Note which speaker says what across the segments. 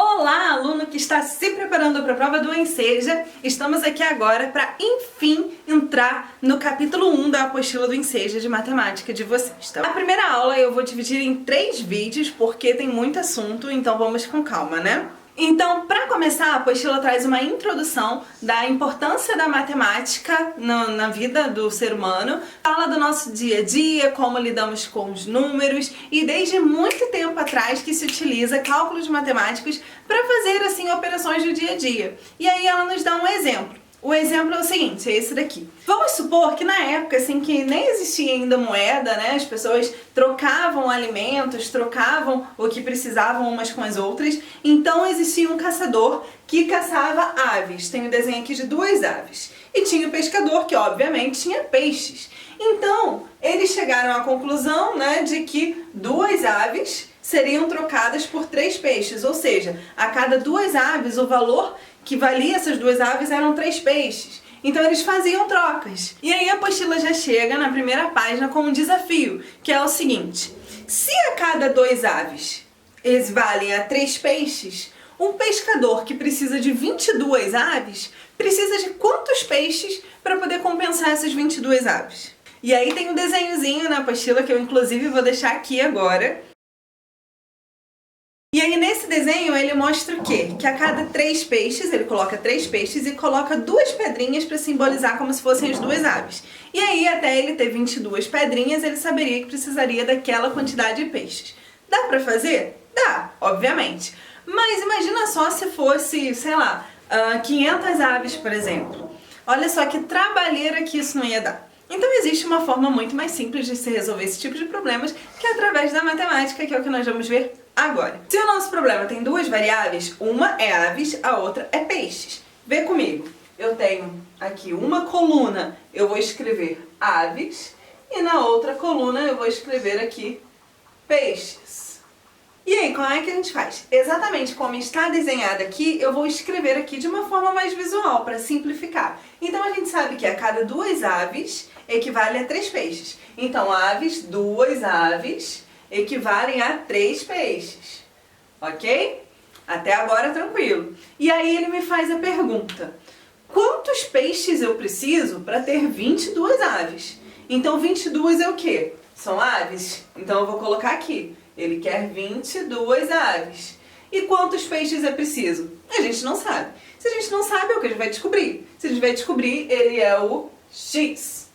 Speaker 1: Olá, aluno que está se preparando para a prova do Enseja. Estamos aqui agora para, enfim, entrar no capítulo 1 da apostila do Enseja de Matemática de vocês, tá? A primeira aula eu vou dividir em 3 vídeos porque tem muito assunto, então vamos com calma, né? Então, para começar, a apostila traz uma introdução da importância da matemática na vida do ser humano, fala do nosso dia a dia, como lidamos com os números e desde muito tempo atrás que se utiliza cálculos matemáticos para fazer assim operações do dia a dia. E aí ela nos dá um exemplo. O exemplo é o seguinte, é esse daqui. Vamos supor que na época, assim, que nem existia ainda moeda, né? As pessoas trocavam alimentos, trocavam o que precisavam umas com as outras. Então existia um caçador que caçava aves. Tem um desenho aqui de 2 aves. E tinha o pescador que, obviamente, tinha peixes. Então, eles chegaram à conclusão, né, de que 2 aves seriam trocadas por 3 peixes. Ou seja, a cada 2 aves, o valor que valia essas 2 aves eram 3 peixes. Então eles faziam trocas. E aí a apostila já chega na primeira página com um desafio, que é o seguinte: se a cada 2 aves eles valem a 3 peixes, um pescador que precisa de 22 aves precisa de quantos peixes para poder compensar essas 22 aves? E aí tem um desenhozinho na apostila que eu inclusive vou deixar aqui agora. E aí nesse desenho ele mostra o quê? Que a cada 3 peixes, ele coloca 3 peixes e coloca 2 pedrinhas para simbolizar como se fossem as 2 aves. E aí até ele ter 22 pedrinhas, ele saberia que precisaria daquela quantidade de peixes. Dá para fazer? Dá, obviamente. Mas imagina só se fosse, sei lá, 500 aves, por exemplo. Olha só que trabalheira que isso não ia dar. Então existe uma forma muito mais simples de se resolver esse tipo de problemas, que é através da matemática, que é o que nós vamos ver agora. Se o nosso problema tem 2 variáveis, uma é aves, a outra é peixes. Vê comigo. Eu tenho aqui uma coluna, eu vou escrever aves, e na outra coluna eu vou escrever aqui peixes. E aí, como é que a gente faz? Exatamente como está desenhado aqui, eu vou escrever aqui de uma forma mais visual, para simplificar. Então a gente sabe que a cada 2 aves equivale a 3 peixes. Então aves, 2 aves, equivalem a 3 peixes. Ok? Até agora tranquilo. E aí ele me faz a pergunta: quantos peixes eu preciso para ter 22 aves? Então 22 é o quê? São aves? Então eu vou colocar aqui. Ele quer 22 aves. E quantos peixes é preciso? A gente não sabe. Se a gente não sabe, é o que a gente vai descobrir. Se a gente vai descobrir, ele é o X.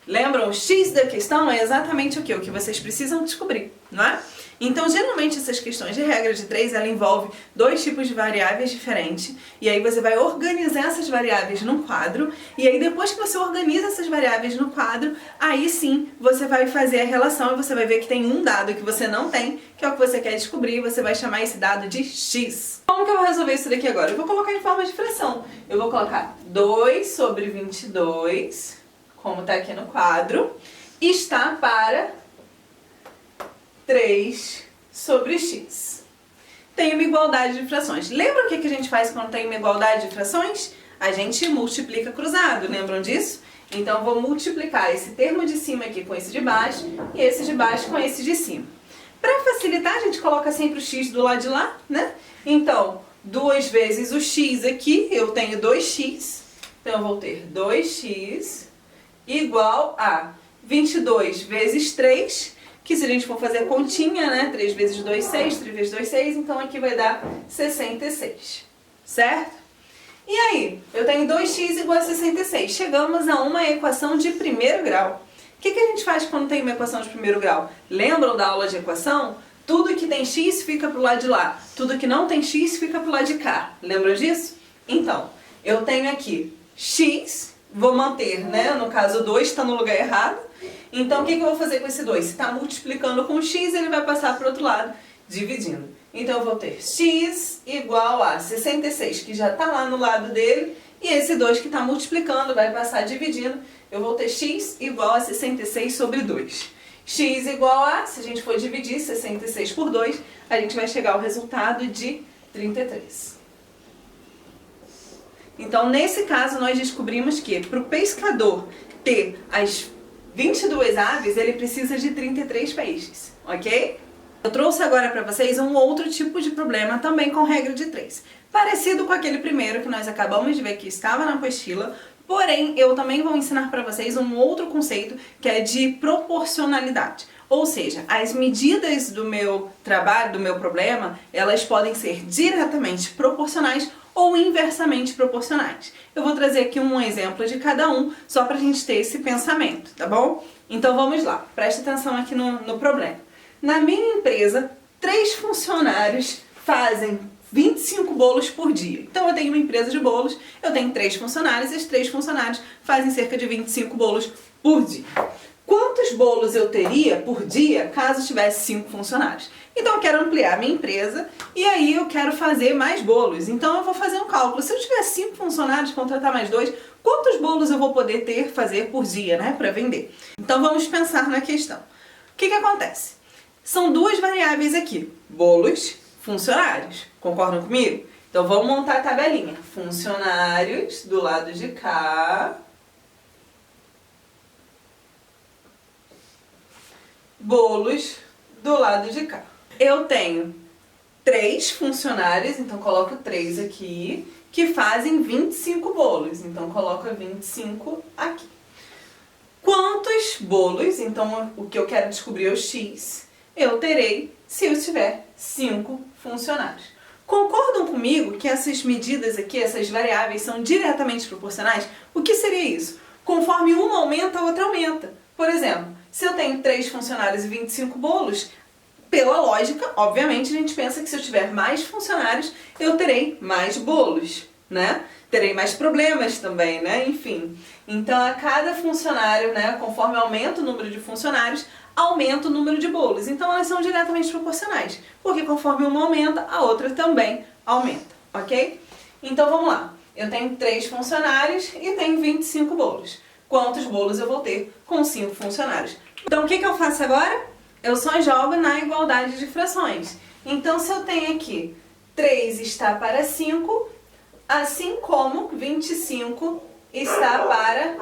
Speaker 1: Lembram? O X da questão é exatamente o que? O que vocês precisam descobrir, não é? Então, geralmente, essas questões de regra de 3, ela envolve 2 tipos de variáveis diferentes, e aí você vai organizar essas variáveis num quadro, e aí depois que você organiza essas variáveis no quadro, aí sim você vai fazer a relação e você vai ver que tem um dado que você não tem, que é o que você quer descobrir, e você vai chamar esse dado de X. Como que eu vou resolver isso daqui agora? Eu vou colocar em forma de fração. Eu vou colocar 2 sobre 22, como está aqui no quadro, está para 3 sobre x. Tem uma igualdade de frações. Lembra o que a gente faz quando tem uma igualdade de frações? A gente multiplica cruzado, lembram disso? Então eu vou multiplicar esse termo de cima aqui com esse de baixo e esse de baixo com esse de cima. Para facilitar, a gente coloca sempre o x do lado de lá, né? Então, 2 vezes o x aqui, eu tenho 2x. Então eu vou ter 2x igual a 22 vezes 3, que se a gente for fazer a continha, né, 3 vezes 2, 6, 3 vezes 2, 6, então aqui vai dar 66, certo? E aí, eu tenho 2x igual a 66, chegamos a uma equação de primeiro grau. O que a gente faz quando tem uma equação de primeiro grau? Lembram da aula de equação? Tudo que tem x fica pro lado de lá, tudo que não tem x fica pro lado de cá. Lembram disso? Então, eu tenho aqui x, vou manter, né, no caso 2 está no lugar errado. Então, o que eu vou fazer com esse 2? Se está multiplicando com x, ele vai passar para o outro lado, dividindo. Então, eu vou ter x igual a 66, que já está lá no lado dele, e esse 2 que está multiplicando vai passar dividindo. Eu vou ter x igual a 66 sobre 2. X igual a, se a gente for dividir 66 por 2, a gente vai chegar ao resultado de 33. Então, nesse caso, nós descobrimos que para o pescador ter as 22 aves, ele precisa de 33 peixes, ok? Eu trouxe agora para vocês um outro tipo de problema também com regra de 3. Parecido com aquele primeiro que nós acabamos de ver que estava na apostila, porém eu também vou ensinar para vocês um outro conceito que é de proporcionalidade. Ou seja, as medidas do meu trabalho, do meu problema, elas podem ser diretamente proporcionais ou inversamente proporcionais. Eu vou trazer aqui um exemplo de cada um, só para a gente ter esse pensamento, tá bom? Então vamos lá, preste atenção aqui no problema. Na minha empresa, 3 funcionários fazem 25 bolos por dia. Então eu tenho uma empresa de bolos, eu tenho 3 funcionários e os 3 funcionários fazem cerca de 25 bolos por dia. Quantos bolos eu teria por dia caso tivesse 5 funcionários? Então eu quero ampliar a minha empresa e aí eu quero fazer mais bolos. Então eu vou fazer um cálculo. Se eu tiver 5 funcionários, contratar mais 2, quantos bolos eu vou poder fazer por dia, né, para vender? Então vamos pensar na questão. O que acontece? São 2 variáveis aqui, bolos, funcionários. Concordam comigo? Então vamos montar a tabelinha. Funcionários do lado de cá. Bolos do lado de cá. Eu tenho 3 funcionários, então coloco 3 aqui, que fazem 25 bolos. Então coloco 25 aqui. Quantos bolos, então o que eu quero descobrir é o X, eu terei se eu tiver 5 funcionários. Concordam comigo que essas medidas aqui, essas variáveis, são diretamente proporcionais? O que seria isso? Conforme uma aumenta, a outra aumenta. Por exemplo, se eu tenho 3 funcionários e 25 bolos, pela lógica, obviamente, a gente pensa que se eu tiver mais funcionários, eu terei mais bolos, né? Terei mais problemas também, né? Enfim. Então, a cada funcionário, né, conforme aumenta o número de funcionários, aumenta o número de bolos. Então, elas são diretamente proporcionais, porque conforme uma aumenta, a outra também aumenta, ok? Então, vamos lá. Eu tenho 3 funcionários e tenho 25 bolos. Quantos bolos eu vou ter com 5 funcionários? Então, o que eu faço agora? Eu só jogo na igualdade de frações. Então, se eu tenho aqui 3 está para 5, assim como 25 está para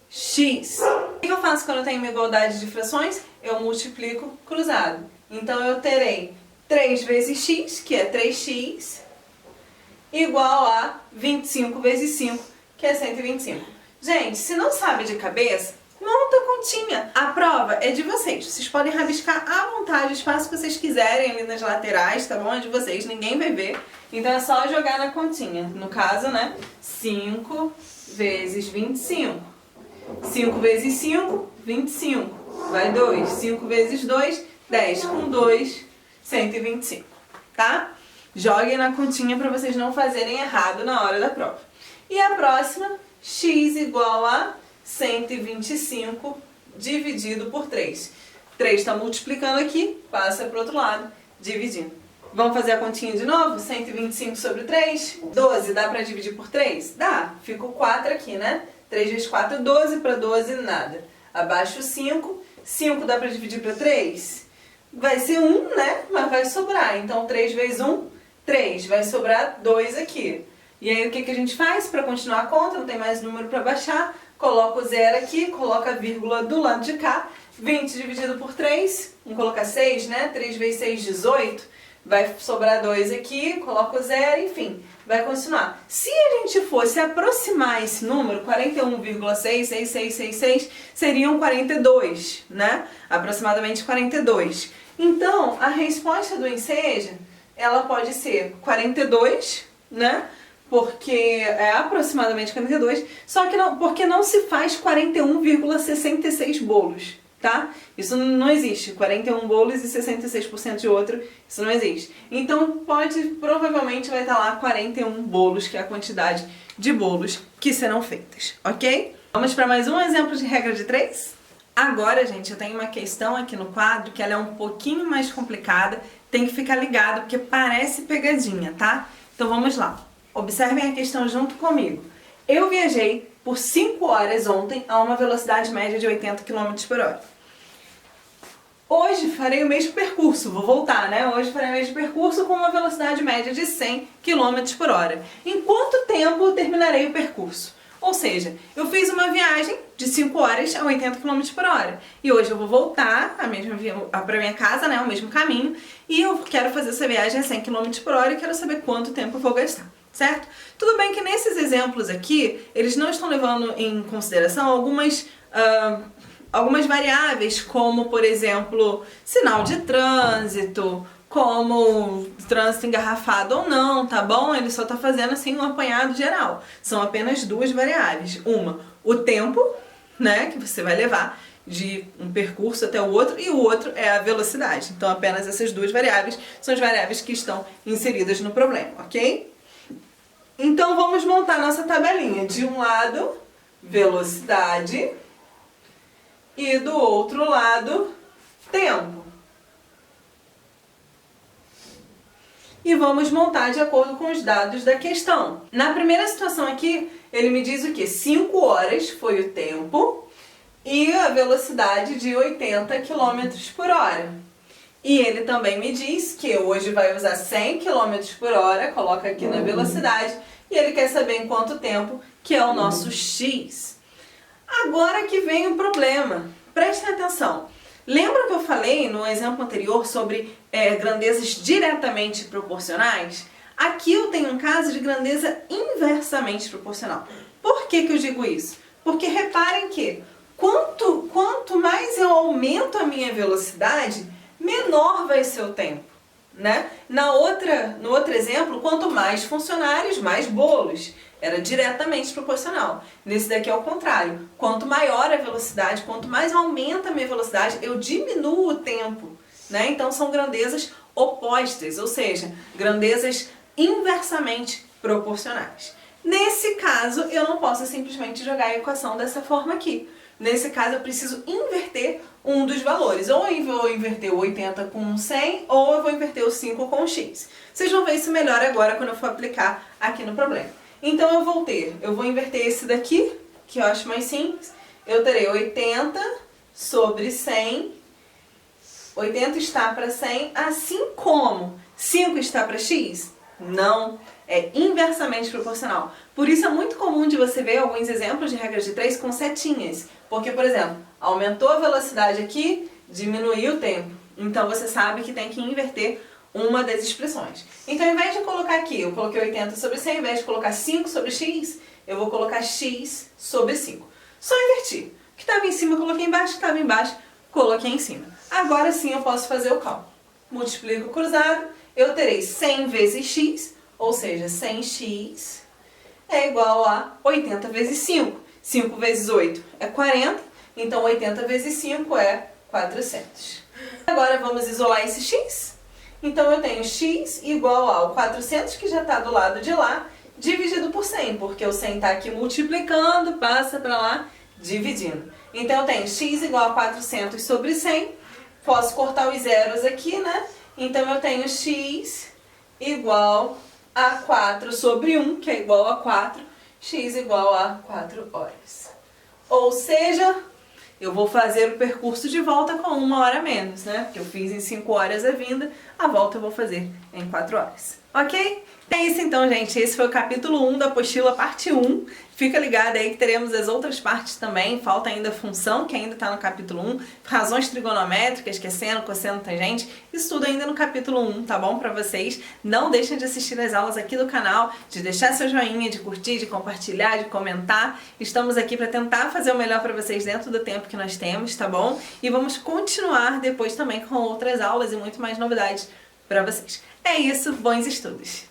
Speaker 1: x. O que eu faço quando eu tenho uma igualdade de frações? Eu multiplico cruzado. Então, eu terei 3 vezes x, que é 3x, igual a 25 vezes 5, que é 125. Gente, se não sabe de cabeça, monta a continha. A prova é de vocês. Vocês podem rabiscar à vontade o espaço que vocês quiserem ali nas laterais, tá bom? É de vocês, ninguém vai ver. Então é só jogar na continha. No caso, né? 5 vezes 25. 5 vezes 5, 25. Vai 2. 5 vezes 2, 10. Com 2, 125. Tá? Joguem na continha para vocês não fazerem errado na hora da prova. E a próxima, x igual a 125 dividido por 3. 3 está multiplicando aqui, passa para o outro lado, dividindo. Vamos fazer a continha de novo? 125 sobre 3. 12, dá para dividir por 3? Dá. Fica o 4 aqui, né? 3 vezes 4, 12. Para 12, nada. Abaixo 5. 5 dá para dividir para 3? Vai ser 1, né? Mas vai sobrar. Então, 3 vezes 1, 3. Vai sobrar 2 aqui. E aí, o que a gente faz para continuar a conta? Não tem mais número para baixar. Coloca o 0 aqui, coloca a vírgula do lado de cá. 20 dividido por 3. Vamos colocar 6, né? 3 vezes 6, 18. Vai sobrar 2 aqui, coloca o 0, enfim. Vai continuar. Se a gente fosse aproximar esse número, 41,66666, seriam 42, né? Aproximadamente 42. Então, a resposta do Enseja, ela pode ser 42, né? Porque é aproximadamente 42, só que não, porque não se faz 41,66 bolos, tá? Isso não existe, 41 bolos e 66% de outro, isso não existe. Então, provavelmente vai estar lá 41 bolos, que é a quantidade de bolos que serão feitas, ok? Vamos para mais um exemplo de regra de 3? Agora, gente, eu tenho uma questão aqui no quadro que ela é um pouquinho mais complicada, tem que ficar ligado porque parece pegadinha, tá? Então vamos lá. Observem a questão junto comigo. Eu viajei por 5 horas ontem a uma velocidade média de 80 km por hora. Hoje farei o mesmo percurso, vou voltar, né? Hoje farei o mesmo percurso com uma velocidade média de 100 km por hora. Em quanto tempo eu terminarei o percurso? Ou seja, eu fiz uma viagem de 5 horas a 80 km por hora. E hoje eu vou voltar para minha casa, né, o mesmo caminho, e eu quero fazer essa viagem a 100 km por hora e quero saber quanto tempo eu vou gastar, certo? Tudo bem que nesses exemplos aqui, eles não estão levando em consideração algumas variáveis, como, por exemplo, sinal de trânsito, como trânsito engarrafado ou não, tá bom? Ele só tá fazendo assim um apanhado geral. São apenas duas variáveis. Uma, o tempo, né, que você vai levar de um percurso até o outro, e o outro é a velocidade. Então apenas essas duas variáveis são as variáveis que estão inseridas no problema, ok? Então vamos montar nossa tabelinha. De um lado, velocidade, e do outro lado, tempo. E vamos montar de acordo com os dados da questão. Na primeira situação aqui, ele me diz o quê? 5 horas foi o tempo e a velocidade de 80 km por hora. E ele também me diz que hoje vai usar 100 km por hora, coloca aqui na velocidade, e ele quer saber em quanto tempo, que é o nosso x. Agora que vem o problema. Prestem atenção. Lembra que eu falei no exemplo anterior sobre grandezas diretamente proporcionais? Aqui eu tenho um caso de grandeza inversamente proporcional. Por que eu digo isso? Porque reparem que quanto mais eu aumento a minha velocidade, menor vai ser o tempo, né? No outro exemplo, quanto mais funcionários, mais bolos. Era diretamente proporcional. Nesse daqui é o contrário. Quanto maior a velocidade, quanto mais aumenta a minha velocidade, eu diminuo o tempo, né? Então são grandezas opostas, ou seja, grandezas inversamente proporcionais. Nesse caso, eu não posso simplesmente jogar a equação dessa forma aqui. Nesse caso, eu preciso inverter um dos valores. Ou eu vou inverter o 80 com 100, ou eu vou inverter o 5 com o x. Vocês vão ver isso melhor agora quando eu for aplicar aqui no problema. Então eu vou inverter esse daqui, que eu acho mais simples. Eu terei 80 sobre 100. 80 está para 100, assim como 5 está para x? Não, é inversamente proporcional. Por isso é muito comum de você ver alguns exemplos de regras de 3 com setinhas. Porque, por exemplo, aumentou a velocidade aqui, diminuiu o tempo. Então você sabe que tem que inverter uma das expressões. Então, ao invés de colocar aqui, eu coloquei 80 sobre 100, ao invés de colocar 5 sobre x, eu vou colocar x sobre 5. Só invertir. O que estava em cima, eu coloquei embaixo, o que estava embaixo, coloquei em cima. Agora sim eu posso fazer o cálculo. Multiplico cruzado, eu terei 100 vezes x, ou seja, 100x é igual a 80 vezes 5. 5 vezes 8 é 40, então 80 vezes 5 é 400. Agora vamos isolar esse x. Então eu tenho x igual ao 400, que já está do lado de lá, dividido por 100, porque o 100 está aqui multiplicando, passa para lá, dividindo. Então eu tenho x igual a 400 sobre 100, posso cortar os zeros aqui, né? Então eu tenho x igual a 4 sobre 1, que é igual a 4, x igual a 4 horas. Ou seja, eu vou fazer o percurso de volta com 1 hora a menos, né? Porque eu fiz em 5 horas a vinda, a volta eu vou fazer em 4 horas. Ok? É isso então, gente. Esse foi o capítulo 1 da apostila, parte 1. Fica ligado aí que teremos as outras partes também. Falta ainda a função, que ainda está no capítulo 1. Razões trigonométricas, que é seno, cosseno, tangente. Isso tudo ainda no capítulo 1, tá bom? Pra vocês. Não deixem de assistir as aulas aqui do canal, de deixar seu joinha, de curtir, de compartilhar, de comentar. Estamos aqui para tentar fazer o melhor para vocês dentro do tempo que nós temos, tá bom? E vamos continuar depois também com outras aulas e muito mais novidades para vocês. É isso, bons estudos!